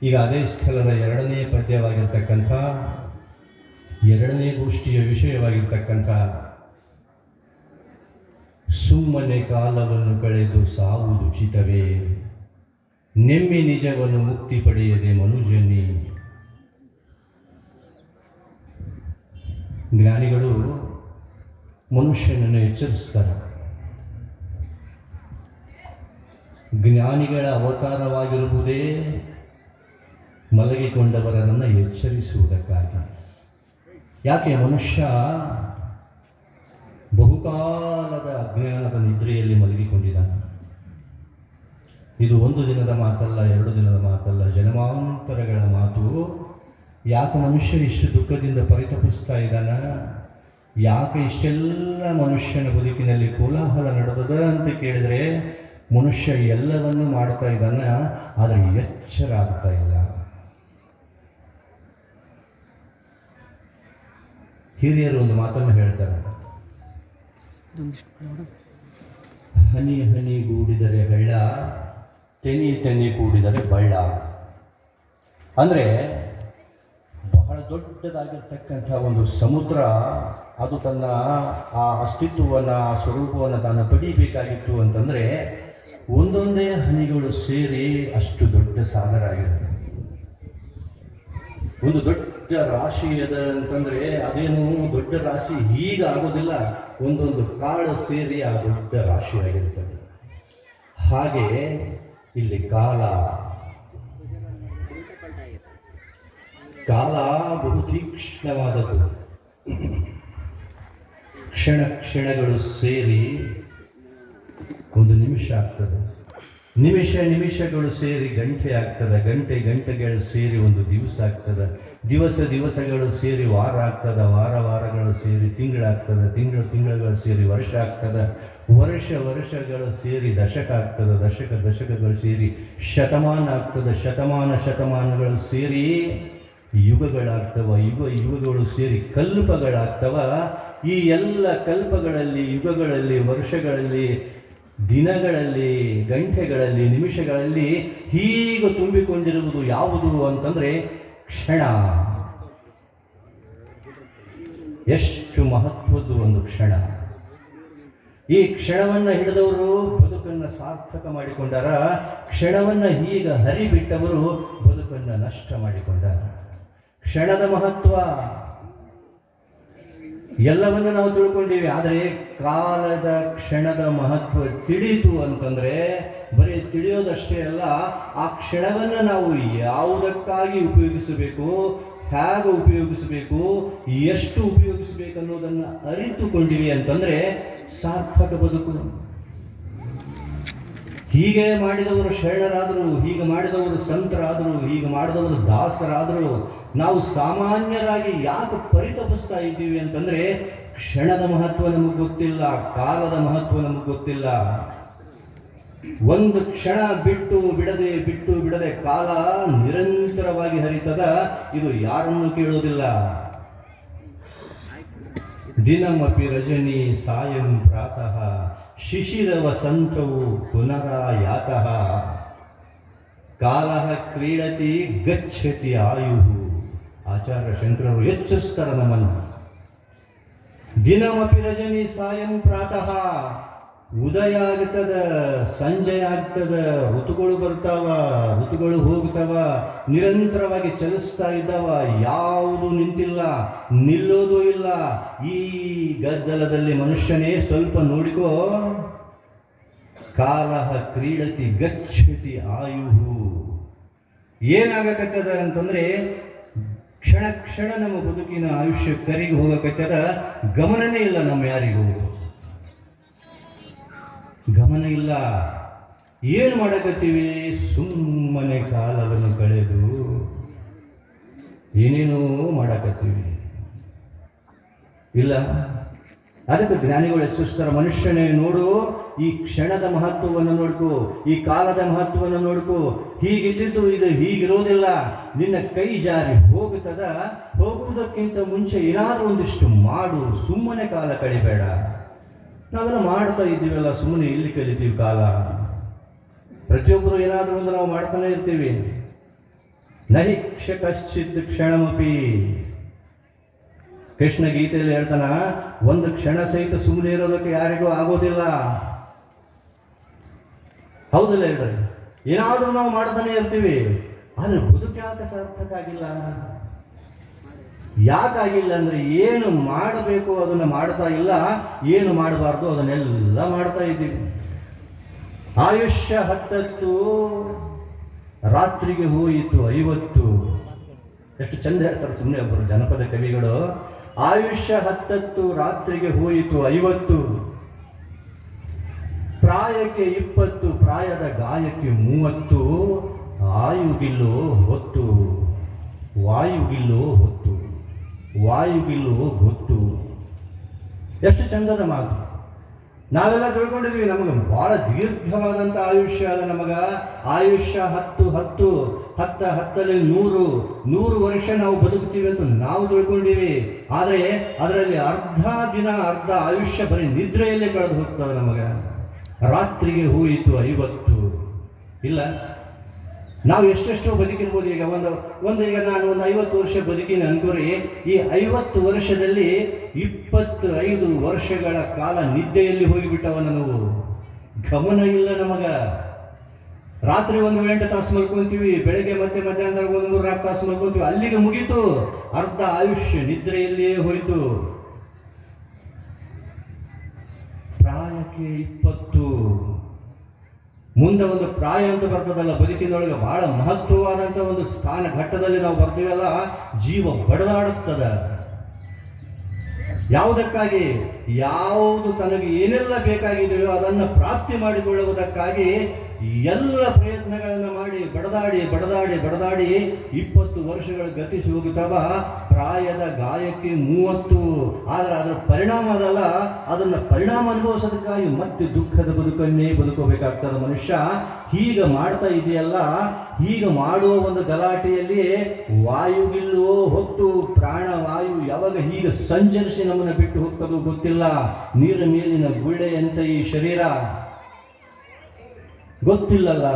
ಈಗ ಅದೇ ಸ್ಥಳದ ಎರಡನೇ ಪದ್ಯವಾಗಿರ್ತಕ್ಕಂಥ ಎರಡನೇ ಗೋಷ್ಠಿಯ ವಿಷಯವಾಗಿರ್ತಕ್ಕಂಥ ಸುಮ್ಮನೆ ಕಾಲವನ್ನು ಕಳೆದು ಸಾವುದುಚಿತವೇ, ನೆಮ್ಮಿ ನಿಜವನ್ನು ಮುಕ್ತಿ ಪಡೆಯದೆ ಮನುಜನಿ. ಜ್ಞಾನಿಗಳು ಮನುಷ್ಯನನ್ನು ಎಚ್ಚರಿಸ್ತಾರೆ. ಜ್ಞಾನಿಗಳ ಅವತಾರವಾಗಿರುವುದೇ ಮಲಗಿಕೊಂಡವರನ್ನು ಎಚ್ಚರಿಸುವುದಕ್ಕಾಗಿ. ಯಾಕೆ ಮನುಷ್ಯ ಬಹುಕಾಲದ ಅಜ್ಞಾನದ ನಿದ್ರೆಯಲ್ಲಿ ಮಲಗಿಕೊಂಡಿದ್ದಾನೆ. ಇದು ಒಂದು ದಿನದ ಮಾತಲ್ಲ, ಎರಡು ದಿನದ ಮಾತಲ್ಲ, ಜನ್ಮಾಂತರಗಳ ಮಾತು. ಯಾಕೆ ಮನುಷ್ಯ ಇಷ್ಟು ದುಃಖದಿಂದ ಪರಿತಪಿಸ್ತಾ ಇದ್ದಾನ, ಯಾಕೆ ಇಷ್ಟೆಲ್ಲ ಮನುಷ್ಯನ ಬದುಕಿನಲ್ಲಿ ಕೋಲಾಹಲ ನಡೆದದ ಅಂತ ಕೇಳಿದರೆ, ಮನುಷ್ಯ ಎಲ್ಲವನ್ನೂ ಮಾಡ್ತಾ ಇದ್ದಾನೆ, ಆದರೆ ಎಚ್ಚರ ಆಗ್ತಾ ಇಲ್ಲ. ಹಿರಿಯರು ಒಂದು ಮಾತನ್ನು ಹೇಳ್ತಾರೆ, ಹನಿ ಹನಿ ಗೂಡಿದರೆ ಹಳ್ಳ, ತೆನಿ ತೆನಿ ಕೂಡಿದರೆ ಬಳ್ಳ. ಅಂದರೆ ಬಹಳ ದೊಡ್ಡದಾಗಿರ್ತಕ್ಕಂಥ ಒಂದು ಸಮುದ್ರ, ಅದು ತನ್ನ ಆ ಅಸ್ತಿತ್ವವನ್ನು, ಆ ಸ್ವರೂಪವನ್ನು ತಾನು ಪಡೀಬೇಕಾಗಿತ್ತು ಅಂತಂದರೆ ಒಂದೊಂದೇ ಹನಿಗಳು ಸೇರಿ ಅಷ್ಟು ದೊಡ್ಡ ಸಾಗರ ಆಗಿರುತ್ತೆ. ಒಂದು ದೊಡ್ಡ ರಾಶಿ ಅದ ಅಂತಂದರೆ ಅದೇನು ದೊಡ್ಡ ರಾಶಿ ಹೀಗೆ ಆಗೋದಿಲ್ಲ, ಒಂದೊಂದು ಕಾಳು ಸೇರಿ ಆ ದೊಡ್ಡ ರಾಶಿ ಆಗಿರ್ತದೆ. ಹಾಗೆ ಇಲ್ಲಿ ಕಾಲ ಬಹು ತೀಕ್ಷ್ಣವಾದದ್ದು. ಕ್ಷಣಗಳು ಸೇರಿ ಒಂದು ನಿಮಿಷ ಆಗ್ತದೆ, ನಿಮಿಷಗಳು ಸೇರಿ ಗಂಟೆ ಆಗ್ತದೆ, ಗಂಟೆಗಳು ಸೇರಿ ಒಂದು ದಿವಸ ಆಗ್ತದೆ, ದಿವಸಗಳು ಸೇರಿ ವಾರ ಆಗ್ತದೆ, ವಾರಗಳು ಸೇರಿ ತಿಂಗಳಾಗ್ತದೆ, ತಿಂಗಳುಗಳು ಸೇರಿ ವರ್ಷ ಆಗ್ತದೆ, ವರ್ಷಗಳು ಸೇರಿ ದಶಕ ಆಗ್ತದೆ, ದಶಕಗಳು ಸೇರಿ ಶತಮಾನ ಆಗ್ತದೆ, ಶತಮಾನಗಳು ಸೇರಿ ಯುಗಗಳಾಗ್ತವ, ಯುಗಗಳು ಸೇರಿ ಕಲ್ಪಗಳಾಗ್ತವ. ಈ ಎಲ್ಲ ಕಲ್ಪಗಳಲ್ಲಿ, ಯುಗಗಳಲ್ಲಿ, ವರ್ಷಗಳಲ್ಲಿ, ದಿನಗಳಲ್ಲಿ, ಗಂಟೆಗಳಲ್ಲಿ, ನಿಮಿಷಗಳಲ್ಲಿ ಹೀಗೆ ತುಂಬಿಕೊಂಡಿರುವುದು ಯಾವುದು ಅಂತಂದರೆ ಕ್ಷಣ. ಎಷ್ಟು ಮಹತ್ವದ್ದು ಒಂದು ಕ್ಷಣ. ಈ ಕ್ಷಣವನ್ನು ಹಿಡಿದವರು ಬದುಕನ್ನು ಸಾರ್ಥಕ ಮಾಡಿಕೊಂಡಾರ, ಕ್ಷಣವನ್ನು ಹೀಗ ಹರಿಬಿಟ್ಟವರು ಬದುಕನ್ನು ನಷ್ಟ ಮಾಡಿಕೊಂಡಾರ. ಕ್ಷಣದ ಮಹತ್ವ ಎಲ್ಲವನ್ನು ನಾವು ತಿಳ್ಕೊಂಡಿವಿ, ಆದರೆ ಕಾಲದ ಕ್ಷಣದ ಮಹತ್ವ ತಿಳಿಯಿತು ಅಂತಂದರೆ ಬರೀ ತಿಳಿಯೋದಷ್ಟೇ ಅಲ್ಲ, ಆ ಕ್ಷಣವನ್ನು ನಾವು ಯಾವುದಕ್ಕಾಗಿ ಉಪಯೋಗಿಸಬೇಕು, ಹೇಗೆ ಉಪಯೋಗಿಸಬೇಕು, ಎಷ್ಟು ಉಪಯೋಗಿಸಬೇಕು ಅನ್ನೋದನ್ನು ಅರಿತುಕೊಂಡಿವಿ ಅಂತಂದರೆ ಸಾರ್ಥಕ ಬದುಕು. ಹೀಗೆ ಮಾಡಿದವರು ಶರಣರಾದರು, ಹೀಗೆ ಮಾಡಿದವರು ಸಂತರಾದರು, ಹೀಗೆ ಮಾಡಿದವರು ದಾಸರಾದರು. ನಾವು ಸಾಮಾನ್ಯರಾಗಿ ಯಾಕೆ ಪರಿತಪಿಸ್ತಾ ಇದ್ದೀವಿ ಅಂತಂದರೆ ಕ್ಷಣದ ಮಹತ್ವ ನಮಗೆ ಗೊತ್ತಿಲ್ಲ, ಕಾಲದ ಮಹತ್ವ ನಮಗೆ ಗೊತ್ತಿಲ್ಲ. ಒಂದು ಕ್ಷಣ ಬಿಟ್ಟು ಬಿಡದೆ ಕಾಲ ನಿರಂತರವಾಗಿ ಹರಿತದ, ಇದು ಯಾರನ್ನು ಕೇಳೋದಿಲ್ಲ. ದಿನಮಪಿ ರಜನಿ ಸಾಯಂ ಪ್ರಾತಃ ಶಿಶಿರ ವಸಂತವು ಪುನರಾಯಾತಃ ಕಾಲಃ ಕ್ರೀಡತಿ ಗಚ್ಚತಿ ಆಯುಹು. ಆಚಾರ್ಯ ಶಂಕರರು ಎಚ್ಚರಿಸ್ತಾರ ನಮ್ಮನ್ನು. ದಿನಮಪಿ ರಜನಿ ಸಾಯಂ ಪ್ರಾತಃ, ಉದಯ ಆಗ್ತದ, ಸಂಜೆ ಆಗ್ತದ, ಋತುಗಳು ಬರ್ತಾವ, ಋತುಗಳು ಹೋಗ್ತಾವ, ನಿರಂತರವಾಗಿ ಚಲಿಸ್ತಾ ಇದ್ದಾವ, ಯಾವುದು ನಿಂತಿಲ್ಲ, ನಿಲ್ಲೋದು ಇಲ್ಲ. ಈ ಗದ್ದಲದಲ್ಲಿ ಮನುಷ್ಯನೇ ಸ್ವಲ್ಪ ನೋಡಿಕೋ, ಕಾಲಃ ಕ್ರೀಡತಿ ಗಚ್ಚತಿ ಆಯುಹು. ಏನಾಗಕತ್ತದ ಅಂತಂದರೆ ಕ್ಷಣ ನಮ್ಮ ಬದುಕಿನ ಆಯುಷ್ಯ ಕರಿಗೆ ಹೋಗಕತ್ತದ, ಗಮನನೇ ಇಲ್ಲ ನಮ್ಮ ಯಾರಿಗೂ, ಗಮನ ಇಲ್ಲ. ಏನು ಮಾಡಕತ್ತೀವಿ? ಸುಮ್ಮನೆ ಕಾಲವನ್ನು ಕಳೆದು ಏನೇನೋ ಮಾಡಕತ್ತೀವಿ. ಇಲ್ಲ, ಅದಕ್ಕೆ ಜ್ಞಾನಿಗಳು ಎಚ್ಚರಿಸ್ತಾರೆ, ಮನುಷ್ಯನೇ ನೋಡು, ಈ ಕ್ಷಣದ ಮಹತ್ವವನ್ನು ನೋಡ್ಕೋ, ಈ ಕಾಲದ ಮಹತ್ವವನ್ನು ನೋಡ್ಕೋ. ಹೀಗಿದ್ದು ಇದು ಹೀಗಿರೋದಿಲ್ಲ, ನಿನ್ನ ಕೈ ಜಾರಿ ಹೋಗುತ್ತದ. ಹೋಗುವುದಕ್ಕಿಂತ ಮುಂಚೆ ಏನಾದರೂ ಒಂದಿಷ್ಟು ಮಾಡು, ಸುಮ್ಮನೆ ಕಾಲ ಕಳಿಬೇಡ. ನಾವೆಲ್ಲ ಮಾಡ್ತಾ ಇದ್ದೀವಲ್ಲ, ಸುಮ್ಮನೆ ಇಲ್ಲಿ ಕಲಿತೀವಿ ಕಾಲ. ಪ್ರತಿಯೊಬ್ಬರು ಏನಾದರೂ ಒಂದು ನಾವು ಮಾಡ್ತಾನೆ ಇರ್ತೀವಿ. ನಹಿಕ್ಷ ಕಶ್ಚಿತ್ ಕ್ಷಣಮಪಿ. ಕೃಷ್ಣ ಗೀತೆಯಲ್ಲಿ ಹೇಳ್ತಾನ, ಒಂದು ಕ್ಷಣ ಸಹಿತ ಸುಮ್ಮನೆ ಇರೋದಕ್ಕೆ ಯಾರಿಗೂ ಆಗೋದಿಲ್ಲ. ಹೌದಿಲ್ಲ ಹೇಳ್ರಿ? ಏನಾದರೂ ನಾವು ಮಾಡ್ತಾನೆ ಇರ್ತೀವಿ, ಆದ್ರೆ ಬದುಕು ಯಾಕೆ ಸಾರ್ಥಕ ಆಗಿಲ್ಲ? ಯಾಕಾಗಿಲ್ಲ ಅಂದ್ರೆ ಏನು ಮಾಡಬೇಕು ಅದನ್ನು ಮಾಡ್ತಾ ಇಲ್ಲ, ಏನು ಮಾಡಬಾರ್ದು ಅದನ್ನೆಲ್ಲ ಮಾಡ್ತಾ ಇದ್ದೀವಿ. ಆಯುಷ್ಯ 10 ರಾತ್ರಿಗೆ ಹೋಯಿತು 50. ಎಷ್ಟು ಚಂದ ಹೇಳ್ತಾರೆ ಸುಮ್ಮನೆ ಒಬ್ಬರು ಜನಪದ ಕವಿಗಳು. ಆಯುಷ್ಯ 10 ರಾತ್ರಿಗೆ ಹೋಯಿತು 50, ಪ್ರಾಯಕ್ಕೆ 20 ಪ್ರಾಯದ ಗಾಯಕ್ಕೆ 30, ಆಯುಗಿಲ್ಲೋ ಹೊತ್ತು ವಾಯುಗಿಲ್ಲೋ ಹೊತ್ತು ವಾಯುಗಿಲ್ಲೋ ಹೊತ್ತು. ಎಷ್ಟು ಚಂದದ ಮಾತು. ನಾವೆಲ್ಲ ತಿಳ್ಕೊಂಡಿದ್ವಿ ನಮಗೆ ಬಹಳ ದೀರ್ಘವಾದಂಥ ಆಯುಷ್ಯ ಅಲ್ಲ. ನಮಗ ಆಯುಷ್ಯ 10 10 100 ವರ್ಷ ನಾವು ಬದುಕ್ತೀವಿ ಅಂತ ನಾವು ತಿಳ್ಕೊಂಡಿವಿ. ಆದರೆ ಅದರಲ್ಲಿ ಅರ್ಧ ದಿನ ಅರ್ಧ ಆಯುಷ್ಯ ಬರೀ ನಿದ್ರೆಯಲ್ಲೇ ಕಳೆದು ಹೋಗ್ತದೆ ನಮಗ. ರಾತ್ರಿಗೆ ಹೋಯಿತು 50. ಇಲ್ಲ, ನಾವು ಎಷ್ಟೆಷ್ಟೋ ಬದುಕಿರ್ಬೋದು. ಈಗ ಈಗ ನಾನು ಒಂದು 50 ವರ್ಷ ಬದುಕಿನ ಅನ್ಕೋರಿ. ಈ 50 ವರ್ಷದಲ್ಲಿ 25 ವರ್ಷಗಳ ಕಾಲ ನಿದ್ದೆಯಲ್ಲಿ ಹೋಗಿಬಿಟ್ಟವ ನಾವು. ಗಮನ ಇಲ್ಲ ನಮಗ. ರಾತ್ರಿ 8 ತಾಸು ಮಲ್ಕೊಂತೀವಿ, ಬೆಳಗ್ಗೆ ಮತ್ತೆ ಮಧ್ಯಾಹ್ನದಾಗ 3-4 ತಾಸು ಮಲ್ಕೊಂತೀವಿ, ಅಲ್ಲಿಗೆ ಮುಗೀತು. ಅರ್ಧ ಆಯುಷ್ಯ ನಿದ್ರೆಯಲ್ಲಿಯೇ ಹೋಯಿತು. ಪ್ರಾಯಕ್ಕೆ 20. ಮುಂದೆ ಒಂದು ಪ್ರಾಯ ಅಂತ ಬರ್ತದಲ್ಲ ಬದುಕಿನೊಳಗೆ, ಬಹಳ ಮಹತ್ವವಾದಂಥ ಒಂದು ಸ್ಥಾನ ಘಟ್ಟದಲ್ಲಿ ನಾವು ಬರ್ತೀವಲ್ಲ, ಜೀವ ಬಡದಾಡುತ್ತದೆ. ಯಾವುದಕ್ಕಾಗಿ? ಯಾವುದು ತನಗೆ ಏನೆಲ್ಲ ಬೇಕಾಗಿದೆಯೋ ಅದನ್ನು ಪ್ರಾಪ್ತಿ ಮಾಡಿಕೊಳ್ಳುವುದಕ್ಕಾಗಿ ಎಲ್ಲ ಪ್ರಯತ್ನಗಳನ್ನು ಮಾಡಿ ಬಡದಾಡಿ 20 ವರ್ಷಗಳು ಗತಿಸಿ ಹೋಗುತ್ತವ. ಪ್ರಾಯದ ಗಾಯಕ್ಕೆ 30. ಆದರೆ ಅದರ ಪರಿಣಾಮ ಅದಲ್ಲ, ಅದನ್ನು ಪರಿಣಾಮ ಅನುಭವಿಸೋದಕ್ಕಾಗಿ ಮತ್ತೆ ದುಃಖದ ಬದುಕನ್ನೇ ಬದುಕಬೇಕಾಗ್ತದೆ ಮನುಷ್ಯ. ಹೀಗೆ ಮಾಡ್ತಾ ಇದೆಯಲ್ಲ, ಹೀಗೆ ಮಾಡುವ ಒಂದು ಗಲಾಟೆಯಲ್ಲಿ ವಾಯುಗಿಲ್ಲೋ ಹೊತ್ತು ಪ್ರಾಣವಾಯು ಯಾವಾಗ ಹೀಗೆ ಸಂಚರಿಸಿ ನಮ್ಮನ್ನು ಬಿಟ್ಟು ಹೋಗ್ತದೋ ಗೊತ್ತಿಲ್ಲ. ನೀರ ಮೇಲಿನ ಗುಳ್ಳೆಯಂತ ಈ ಶರೀರ ಗೊತ್ತಿಲ್ಲಲ್ಲ.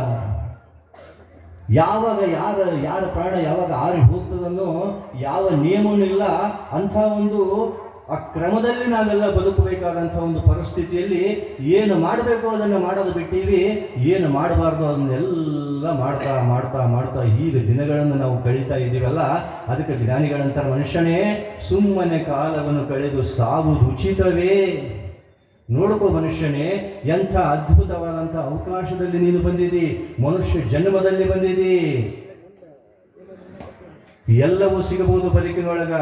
ಯಾವಾಗ ಯಾರ ಪ್ರಾಣ ಯಾವಾಗ ಆರಿ ಹೋಗ್ತದನ್ನೋ ಯಾವ ನಿಯಮವೂ ಇಲ್ಲ. ಅಂಥ ಒಂದು ಆ ಕ್ರಮದಲ್ಲಿ ನಾವೆಲ್ಲ ಬದುಕಬೇಕಾದಂಥ ಒಂದು ಪರಿಸ್ಥಿತಿಯಲ್ಲಿ ಏನು ಮಾಡಬೇಕು ಅದನ್ನು ಮಾಡೋದು ಬಿಟ್ಟೀವಿ, ಏನು ಮಾಡಬಾರ್ದು ಅದನ್ನೆಲ್ಲ ಮಾಡ್ತಾ ಈಗ ದಿನಗಳನ್ನು ನಾವು ಕಳೀತಾ ಇದ್ದೀವಲ್ಲ. ಅದಕ್ಕೆ ಜ್ಞಾನಿಗಳಂತಾರೆ, ಮನುಷ್ಯನೇ ಸುಮ್ಮನೆ ಕಾಲವನ್ನು ಕಳೆದು ಸಾವುದು ಉಚಿತವೇ. ನೋಡ್ಕೋ ಮನುಷ್ಯನೇ, ಎಂಥ ಅದ್ಭುತವಾದಂಥ ಅವಕಾಶದಲ್ಲಿ ನೀನು ಬಂದಿದ್ದೀ, ಮನುಷ್ಯ ಜನ್ಮದಲ್ಲಿ ಬಂದಿದ್ದೀ. ಎಲ್ಲವೂ ಸಿಗಬಹುದು ಬದುಕಿನೊಳಗ.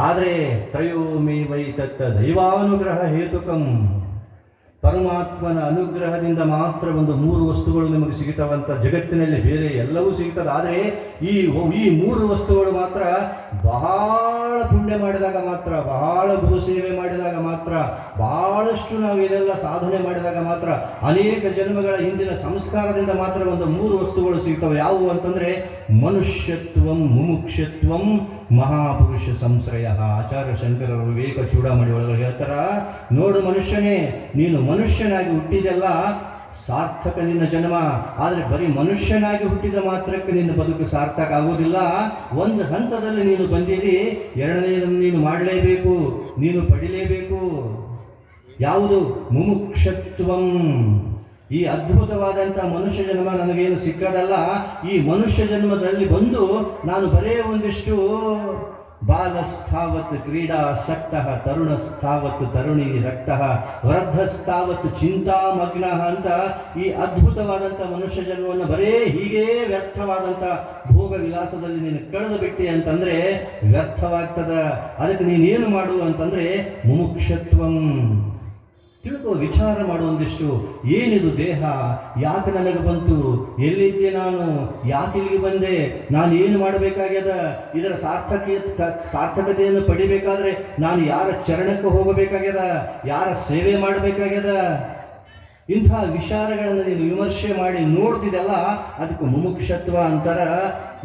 ಆದರೆ ತ್ರಯೋಮಿ ವೈ ತತ್ತ ದೈವಾನುಗ್ರಹ ಹೇತುಕಂ. ಪರಮಾತ್ಮನ ಅನುಗ್ರಹದಿಂದ ಮಾತ್ರ ಒಂದು 3 ವಸ್ತುಗಳು ನಿಮಗೆ ಸಿಗುತ್ತವಂತ. ಜಗತ್ತಿನಲ್ಲಿ ಬೇರೆ ಎಲ್ಲವೂ ಸಿಗ್ತದೆ, ಆದರೆ ಈ 3 ವಸ್ತುಗಳು ಮಾತ್ರ ಬಹಳ ಪುಣ್ಯ ಮಾಡಿದಾಗ ಮಾತ್ರ, ಬಹಳ ಗುರು ಸೇವೆ ಮಾಡಿದಾಗ ಮಾತ್ರ, ಬಹಳಷ್ಟು ನಾವು ಏನೆಲ್ಲ ಸಾಧನೆ ಮಾಡಿದಾಗ ಮಾತ್ರ, ಅನೇಕ ಜನ್ಮಗಳ ಹಿಂದಿನ ಸಂಸ್ಕಾರದಿಂದ ಮಾತ್ರ ಒಂದು 3 ವಸ್ತುಗಳು ಸಿಗ್ತವೆ. ಯಾವುವು ಅಂತಂದರೆ ಮನುಷ್ಯತ್ವಂ, ಮುಮುಕ್ಷತ್ವಂ, ಮಹಾಪುರುಷ ಸಂಶ್ರಯ. ಆಚಾರ್ಯ ಶಂಕರರು ವಿವೇಕ ಚೂಡಾಮಣಿ ಒಳಗೆ ಹೇಳ್ತಾರ, ನೋಡು ಮನುಷ್ಯನೇ, ನೀನು ಮನುಷ್ಯನಾಗಿ ಹುಟ್ಟಿದೆಲ್ಲ ಸಾರ್ಥಕ ನಿನ್ನ ಜನ್ಮ. ಆದರೆ ಬರೀ ಮನುಷ್ಯನಾಗಿ ಹುಟ್ಟಿದ ಮಾತ್ರಕ್ಕೆ ನಿನ್ನ ಬದುಕು ಸಾರ್ಥಕ ಆಗುವುದಿಲ್ಲ. ಒಂದು ಹಂತದಲ್ಲಿ ನೀನು ಬಂದಿದ್ದೀ, ಎರಡನೆಯದನ್ನು ನೀನು ಮಾಡಲೇಬೇಕು, ನೀನು ಪಡಿಲೇಬೇಕು. ಯಾವುದು? ಮುಮುಕ್ಷತ್ವಂ. ಈ ಅದ್ಭುತವಾದಂಥ ಮನುಷ್ಯ ಜನ್ಮ ನನಗೇನು ಸಿಕ್ಕದಲ್ಲ. ಈ ಮನುಷ್ಯ ಜನ್ಮದಲ್ಲಿ ಬಂದು ನಾನು ಬರೇ ಒಂದಿಷ್ಟು ಬಾಲಸ್ಥಾವತ್ ಕ್ರೀಡಾಸಕ್ತಃ, ತರುಣಸ್ಥಾವತ್ ತರುಣಿ ರಕ್ತಃ, ವೃದ್ಧಸ್ಥಾವತ್ ಚಿಂತಾಮಗ್ನ ಅಂತ ಈ ಅದ್ಭುತವಾದಂಥ ಮನುಷ್ಯ ಜನ್ಮವನ್ನು ಬರೇ ಹೀಗೇ ವ್ಯರ್ಥವಾದಂಥ ಭೋಗ ವಿಲಾಸದಲ್ಲಿ ನೀನು ಕಳೆದು ಬಿಟ್ಟಿ ಅಂತಂದರೆ ವ್ಯರ್ಥವಾಗ್ತದ. ಅದಕ್ಕೆ ನೀನೇನು ಮಾಡು ಅಂತಂದರೆ ಮುಮುಕ್ಷತ್ವಂ. ತಿಳ್ಕೋ, ವಿಚಾರ ಮಾಡುವಂದಿಷ್ಟು. ಏನಿದು ದೇಹ? ಯಾಕೆ ನನಗೆ ಬಂತು? ಎಲ್ಲಿದ್ದೆ ನಾನು? ಯಾಕೆ ಇಲ್ಲಿಗೆ ಬಂದೆ? ನಾನು ಏನು ಮಾಡಬೇಕಾಗ್ಯದ? ಇದರ ಸಾರ್ಥಕತೆಯನ್ನು ಪಡಿಬೇಕಾದ್ರೆ ನಾನು ಯಾರ ಚರಣಕ್ಕೆ ಹೋಗಬೇಕಾಗ್ಯದ? ಯಾರ ಸೇವೆ ಮಾಡಬೇಕಾಗ್ಯದ? ಇಂಥ ವಿಚಾರಗಳನ್ನು ನೀನು ವಿಮರ್ಶೆ ಮಾಡಿ ನೋಡ್ತಿದ್ದಲ್ಲ, ಅದಕ್ಕೆ ಮುಮುಕ್ಷತ್ವ ಅಂತಾರ.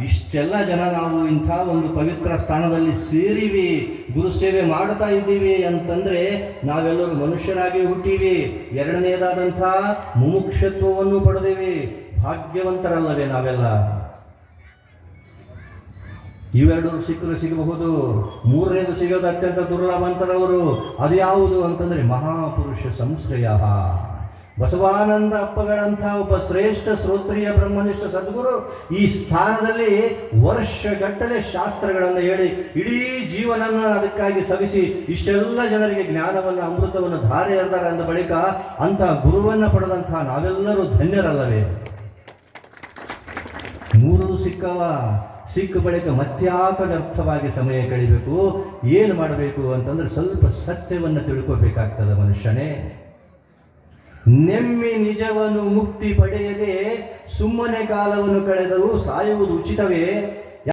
ಇಷ್ಟೆಲ್ಲ ಜನ ನಾವು ಇಂಥ ಒಂದು ಪವಿತ್ರ ಸ್ಥಾನದಲ್ಲಿ ಸೇರಿವಿ, ಗುರು ಸೇವೆ ಮಾಡ್ತಾ ಇದ್ದೀವಿ ಅಂತಂದರೆ ನಾವೆಲ್ಲರೂ ಮನುಷ್ಯರಾಗಿ ಹುಟ್ಟೀವಿ. ಎರಡನೇದಾದಂಥ ಮುಮುಕ್ಷತ್ವವನ್ನು ಪಡೆದೇವಿ. ಭಾಗ್ಯವಂತರಲ್ಲವೇ ನಾವೆಲ್ಲ? ಇವೆರಡು ಸಿಕ್ಕರು ಸಿಗಬಹುದು, ಮೂರನೇದು ಸಿಗೋದು ಅತ್ಯಂತ ದುರ್ಲಭ ಅಂತಾರವರು. ಅದು ಯಾವುದು ಅಂತಂದರೆ ಮಹಾಪುರುಷ ಸಂಶ್ರಯ. ಬಸವಾನಂದ ಅಪ್ಪಗಳಂಥ ಒಬ್ಬ ಶ್ರೇಷ್ಠ ಶ್ರೋತ್ರಿಯ ಬ್ರಹ್ಮನಿಷ್ಠ ಸದ್ಗುರು ಈ ಸ್ಥಾನದಲ್ಲಿ ವರ್ಷಗಟ್ಟಲೆ ಶಾಸ್ತ್ರಗಳನ್ನು ಹೇಳಿ ಇಡೀ ಜೀವನವನ್ನು ಅದಕ್ಕಾಗಿ ಸವಿಸಿ ಇಷ್ಟೆಲ್ಲ ಜನರಿಗೆ ಜ್ಞಾನವನ್ನು ಅಮೃತವನ್ನು ಧಾರೆ ಎರೆದಾರೆ ಅಂದ ಬಳಿಕ ಅಂಥ ಗುರುವನ್ನು ಪಡೆದಂತಹ ನಾವೆಲ್ಲರೂ ಧನ್ಯರಲ್ಲವೇ? ಮೂರು ಸಿಕ್ಕ ಬಳಿಕ ಮತ್ಯಾಕರ್ಥವಾಗಿ ಸಮಯ ಕಳಿಬೇಕು. ಏನು ಮಾಡಬೇಕು ಅಂತಂದ್ರೆ ಸ್ವಲ್ಪ ಸತ್ಯವನ್ನು ತಿಳ್ಕೋಬೇಕಾಗ್ತದೆ ಮನುಷ್ಯನೇ. ನೆಮ್ಮಿ ನಿಜವನ್ನು ಮುಕ್ತಿ ಪಡೆಯದೆ ಸುಮ್ಮನೆ ಕಾಲವನ್ನು ಕಳೆದರೂ ಸಾಯುವುದು ಉಚಿತವೇ?